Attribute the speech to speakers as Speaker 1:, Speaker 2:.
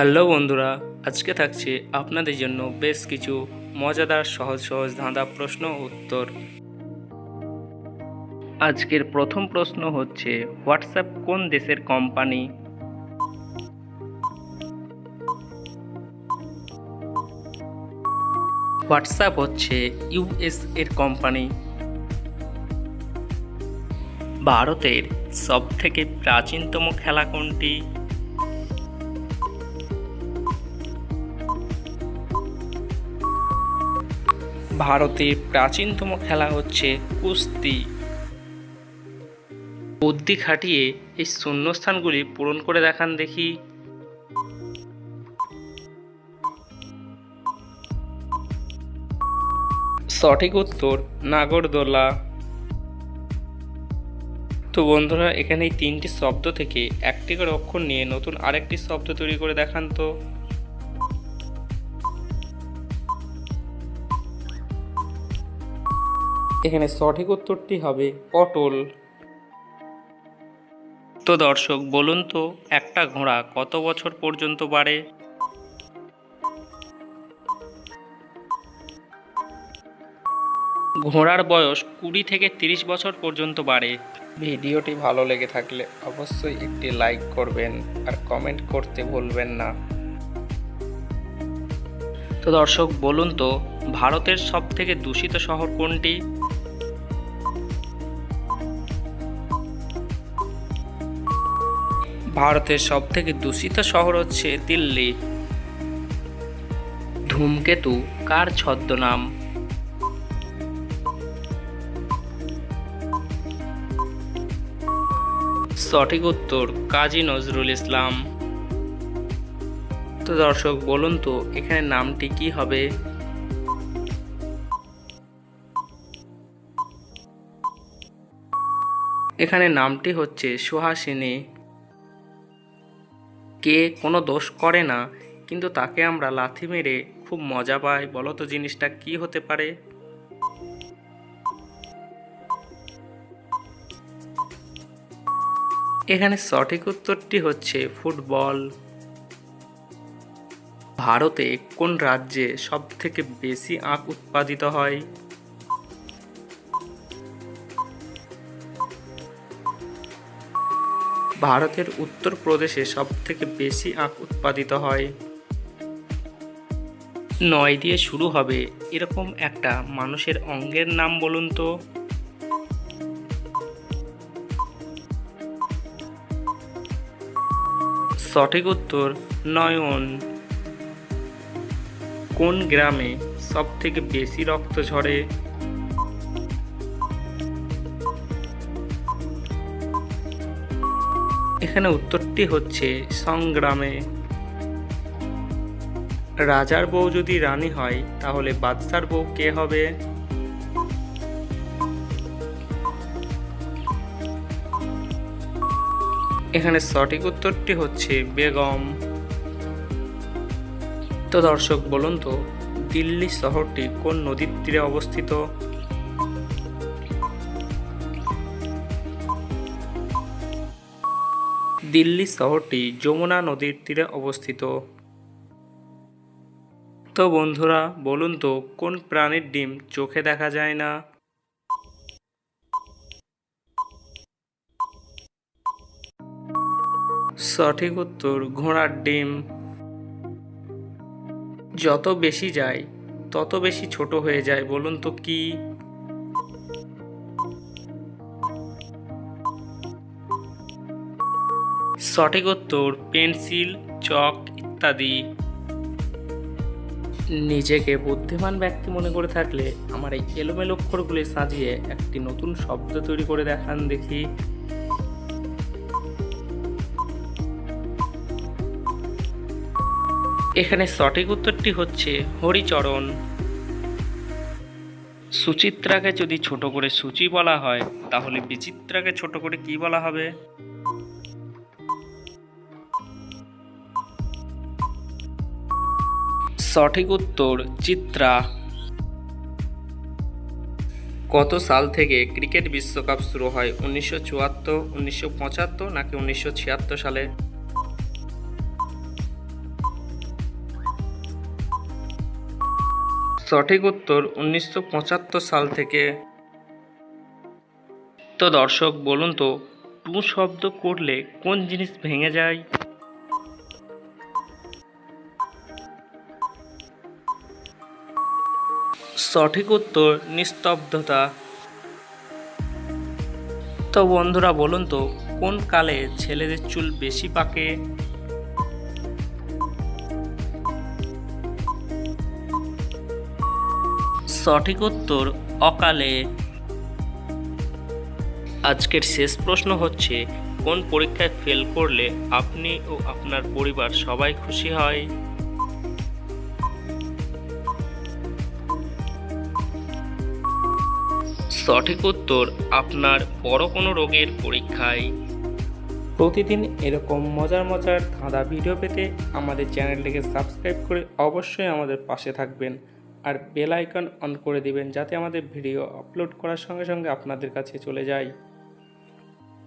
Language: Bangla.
Speaker 1: হ্যালো বন্ধুরা, আজকে থাকছে আপনাদের জন্য বেশ কিছু মজাদার সহজ সহজ ধাঁধা প্রশ্ন ও উত্তর। আজকের প্রথম প্রশ্ন হচ্ছে, হোয়াটসঅ্যাপ কোন দেশের কোম্পানি? হোয়াটসঅ্যাপ হচ্ছে ইউএস এর কোম্পানি। ভারতের সবথেকে প্রাচীনতম খেলা কোনটি? ভারতের প্রাচীনতম খেলা হচ্ছে কুস্তি। বুদ্ধি খাটিয়ে এই শূন্যস্থানগুলি পূরণ করে দেখান দেখি। সঠিক উত্তর নাগরদোলা। তো বন্ধুরা, এখানে এই তিনটি শব্দ থেকে একটি করে অক্ষর নিয়ে নতুন আরেকটি শব্দ তৈরি করে দেখান তো। এখানে সঠিক উত্তরটি হবে পটল। তো দর্শক, বলুন তো, একটা ঘোড়া কত বছর পর্যন্ত বাড়ে? ঘোড়ার বয়স 20 থেকে 30 বছর পর্যন্ত বাড়ে। ভিডিওটি ভালো লেগে থাকলে অবশ্যই একটি লাইক করবেন আর কমেন্ট করতে ভুলবেন না। তো দর্শক, বলুন তো, ভারতের সবথেকে দূষিত শহর কোনটি? ভারতের সবথেকে দূষিত শহর হচ্ছে দিল্লি। ধূমকেতু কার ছদ্মনাম? সঠিক উত্তর কাজী নজরুল ইসলাম। তো দর্শক, বলুন তো, এখানে নামটি কি হবে? এখানে নামটি হচ্ছে সুহাসিনী। কে কোনো দোষ করে না, কিন্তু তাকে আমরা লাথি মেরে খুব মজা পাই, বলো তো জিনিসটা কি হতে পারে? এখানে সঠিক উত্তরটি হচ্ছে ফুটবল। ভারতে কোন রাজ্যে সবথেকে বেশি আখ উৎপাদিত হয়? ভারতের উত্তরপ্রদেশে সবথেকে বেশি আখ উৎপাদিত হয়। 9 দিয়ে শুরু হবে এরকম একটা মানুষের অঙ্গের নাম বলুন তো। সঠিক উত্তর নয়ন। কোন গ্রামে সবথেকে বেশি রক্ত ঝরে? এখানে উত্তরটি হচ্ছে সংগ্রামে। রাজার বউ যদি রানী হয়, তাহলে বাদশার বউ কে হবে? এখানে সঠিক উত্তরটি হচ্ছে বেগম। তো দর্শক, বলুন তো, দিল্লি শহরটি কোন নদীর তীরে অবস্থিত? দিল্লি শহরটি যমুনা নদীর তীরে অবস্থিত। তো বন্ধুরা, বলুন তো, কোন প্রাণীর ডিম চোখে দেখা যায় না? সঠিক উত্তর ঘোড়ার ডিম। যত বেশি যায় তত বেশি ছোট হয়ে যায়, বলুন তো কি? সঠিক উত্তর পেন্সিল, চক ইত্যাদি। নিজেকে বুদ্ধিমান ব্যক্তি মনে করে থাকলে আমার এই এলোমেলো অক্ষরগুলি সাজিয়ে একটি নতুন শব্দ তৈরি করে দেখান দেখি। এখানে সঠিক উত্তরটি হচ্ছে হরিচরণ। সুচিত্রাকে যদি ছোট করে সূচি বলা হয়, তাহলে বিচিত্রাকে ছোট করে কি বলা হবে? সঠিক উত্তর চিত্রা। কত সাল থেকে ক্রিকেট বিশ্বকাপ শুরু হয়? 1974, 1975 নাকি 1976 সালে? সঠিক উত্তর 1975 সাল থেকে। তো দর্শক বলুন তো, টু শব্দ করলে কোন জিনিস ভেঙে যায়? সঠিক উত্তর নিস্তব্ধতা। তো বন্ধুরা বলুন তো, কোন কালে ছেলেদের চুল বেশি পাকে? সঠিক উত্তর অকালে। আজকের শেষ প্রশ্ন হচ্ছে, কোন পরীক্ষায় ফেল করলে আপনি ও আপনার পরিবার সবাই খুশি হয়? সঠিক উত্তর আপনার বড় কোনো রোগের পরীক্ষায়। প্রতিদিন এরকম মজার মজার ধাঁধা ভিডিও পেতে আমাদের চ্যানেলটিকে সাবস্ক্রাইব করে অবশ্যই আমাদের পাশে থাকবেন আর বেল আইকন অন করে দিবেন, যাতে আমাদের ভিডিও আপলোড করার সঙ্গে সঙ্গে আপনাদের কাছে চলে যায়।